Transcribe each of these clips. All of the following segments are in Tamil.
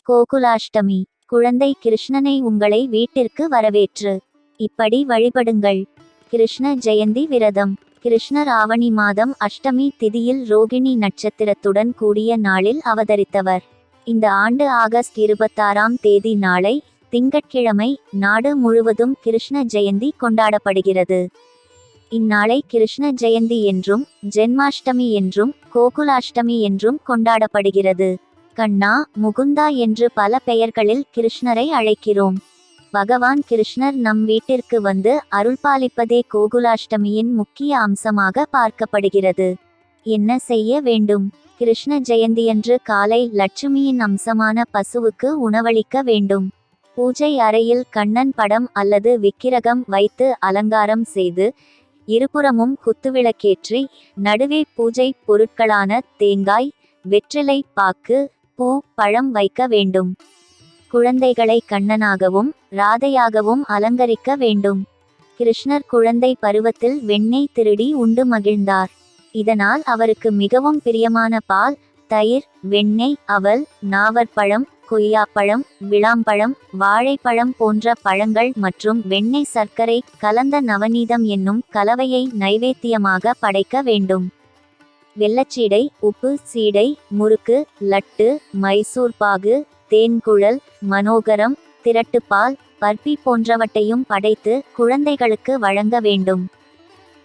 கோகுலாஷ்டமி. குழந்தை கிருஷ்ணனை உங்களை வீட்டிற்கு வரவேற்று இப்படி வழிபடுங்கள். கிருஷ்ண ஜெயந்தி விரதம். கிருஷ்ணர் ஆவணி மாதம் அஷ்டமி திதியில் ரோகிணி நட்சத்திரத்துடன் கூடிய நாளில் அவதரித்தவர். இந்த ஆண்டு ஆகஸ்ட் 26ஆம் தேதி நாளை திங்கட்கிழமை நாடு முழுவதும் கிருஷ்ண ஜெயந்தி கொண்டாடப்படுகிறது. இந்நாளை கிருஷ்ண ஜெயந்தி என்றும் ஜென்மாஷ்டமி என்றும் கோகுலாஷ்டமி என்றும் கொண்டாடப்படுகிறது. கண்ணா, முகுந்தா என்று பல பெயர்களில் கிருஷ்ணரை அழைக்கிறோம். பகவான் கிருஷ்ணர் நம் வீட்டிற்கு வந்து அருள்பாலிப்பதே கோகுலாஷ்டமியின் முக்கிய அம்சமாக பார்க்கப்படுகிறது. என்ன செய்ய வேண்டும்? கிருஷ்ண ஜெயந்தியன்று காலை லட்சுமியின் அம்சமான பசுவுக்கு உணவளிக்க வேண்டும். பூஜை அறையில் கண்ணன் படம் அல்லது விக்கிரகம் வைத்து அலங்காரம் செய்து இருபுறமும் குத்துவிளக்கேற்றி நடுவே பூஜை பொருட்களான தேங்காய், வெற்றிலை பாக்கு, பூ, பழம் வைக்க வேண்டும். குழந்தைகளை கண்ணனாகவும் ராதையாகவும் அலங்கரிக்க வேண்டும். கிருஷ்ணர் குழந்தை பருவத்தில் வெண்ணெய் திருடி உண்டு மகிழ்ந்தார். இதனால் அவருக்கு மிகவும் பிரியமான பால், தயிர், வெண்ணெய், அவல், நாவற்பழம், கொய்யாப்பழம், விளாம்பழம், வாழைப்பழம் போன்ற பழங்கள் மற்றும் வெண்ணெய் சர்க்கரை கலந்த நவநீதம் என்னும் கலவையை நைவேத்தியமாக படைக்க வேண்டும். வெள்ளச்சீடை, உப்பு சீடை, முறுக்கு, லட்டு, மைசூர் பாகு, தேன்குழல், மனோகரம், திரட்டுப்பால், பர்பி போன்றவற்றையும் படைத்து குழந்தைகளுக்கு வழங்க வேண்டும்.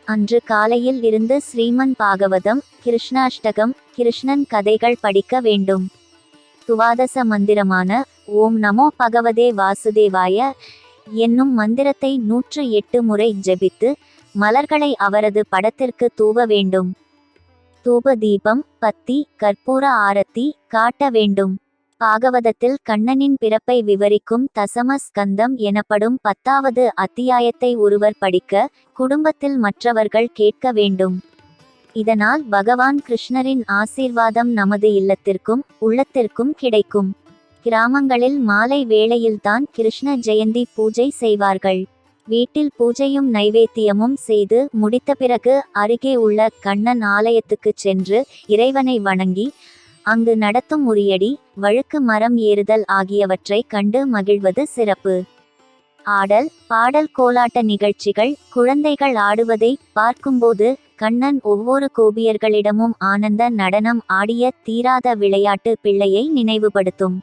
அன்று காலையில் இருந்து ஸ்ரீமன் பாகவதம், கிருஷ்ணாஷ்டகம், கிருஷ்ணன் கதைகள் படிக்க வேண்டும். துவாதச மந்திரமான ஓம் நமோ பகவதே வாசுதேவாய என்னும் மந்திரத்தை 108 முறை ஜெபித்து மலர்களை அவரது படத்திற்கு தூவ வேண்டும். தூப தீபம், பத்தி, கற்பூர ஆரத்தி காட்ட வேண்டும். பாகவதத்தில் கண்ணனின் பிறப்பை விவரிக்கும் தசம ஸ்கந்தம் எனப்படும் 10வது அத்தியாயத்தை ஒருவர் படிக்க குடும்பத்தில் மற்றவர்கள் கேட்க வேண்டும். இதனால் பகவான் கிருஷ்ணரின் ஆசீர்வாதம் நமது இல்லத்திற்கும் உள்ளத்திற்கும் கிடைக்கும். கிராமங்களில் மாலை வேளையில்தான் கிருஷ்ண ஜெயந்தி பூஜை செய்வார்கள். வீட்டில் பூஜையும் நைவேத்தியமும் செய்து முடித்த பிறகு அருகே உள்ள கண்ணன் ஆலயத்துக்கு சென்று இறைவனை வணங்கி அங்கு நடத்தும் உரியடி, வழுக்கு மரம் ஏறுதல் ஆகியவற்றை கண்டு மகிழ்வது சிறப்பு. ஆடல், பாடல், கோலாட்ட நிகழ்ச்சிகள், குழந்தைகள் ஆடுவதை பார்க்கும்போது கண்ணன் ஒவ்வொரு கோபியர்களிடமும் ஆனந்த நடனம் ஆடிய தீராத விளையாட்டு பிள்ளையை நினைவுபடுத்தும்.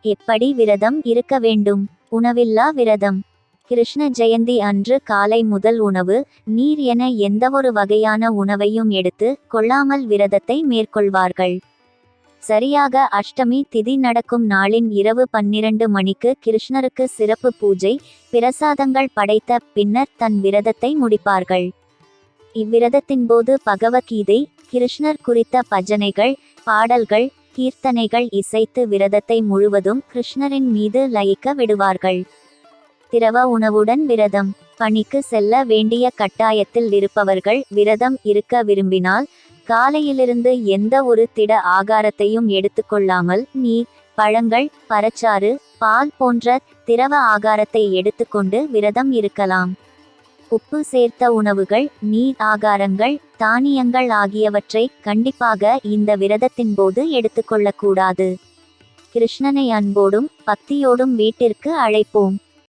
எப்படி விரதம் இருக்க வேண்டும்? உணவில்லா விரதம். கிருஷ்ண ஜெயந்தி அன்று காலை முதல் உணவு, நீர் என எந்தவொரு வகையான உணவையும் எடுத்து கொள்ளாமல் விரதத்தை மேற்கொள்வார்கள். சரியாக அஷ்டமி திதி நடக்கும் நாளின் இரவு 12 மணிக்கு கிருஷ்ணருக்கு சிறப்பு பூஜை, பிரசாதங்கள் படைத்த பின்னர் தன் விரதத்தை முடிப்பார்கள். இவ்விரதத்தின்போது பகவத்கீதை, கிருஷ்ணர் குறித்த பஜனைகள், பாடல்கள், கீர்த்தனைகள் இசைத்து விரதத்தை முழுவதும் கிருஷ்ணரின் மீது லயிக்க விடுவார்கள். திரவ உணவுடன் விரதம். பணிக்கு செல்ல வேண்டிய கட்டாயத்தில் இருப்பவர்கள் விரதம் இருக்க விரும்பினால் காலையிலிருந்து எந்த ஒரு திட ஆகாரத்தையும் எடுத்துக்கொள்ளாமல் நீர், பழங்கள், பழச்சாறு, பால் போன்ற திரவ ஆகாரத்தை எடுத்துக்கொண்டு விரதம் இருக்கலாம். உப்பு சேர்த்த உணவுகள், நீர் ஆகாரங்கள், தானியங்கள் ஆகியவற்றை கண்டிப்பாக இந்த விரதத்தின் போது எடுத்துக்கொள்ளக்கூடாது. கிருஷ்ணனை அன்போடும் பக்தியோடும் வீட்டிற்கு அழைப்போம்.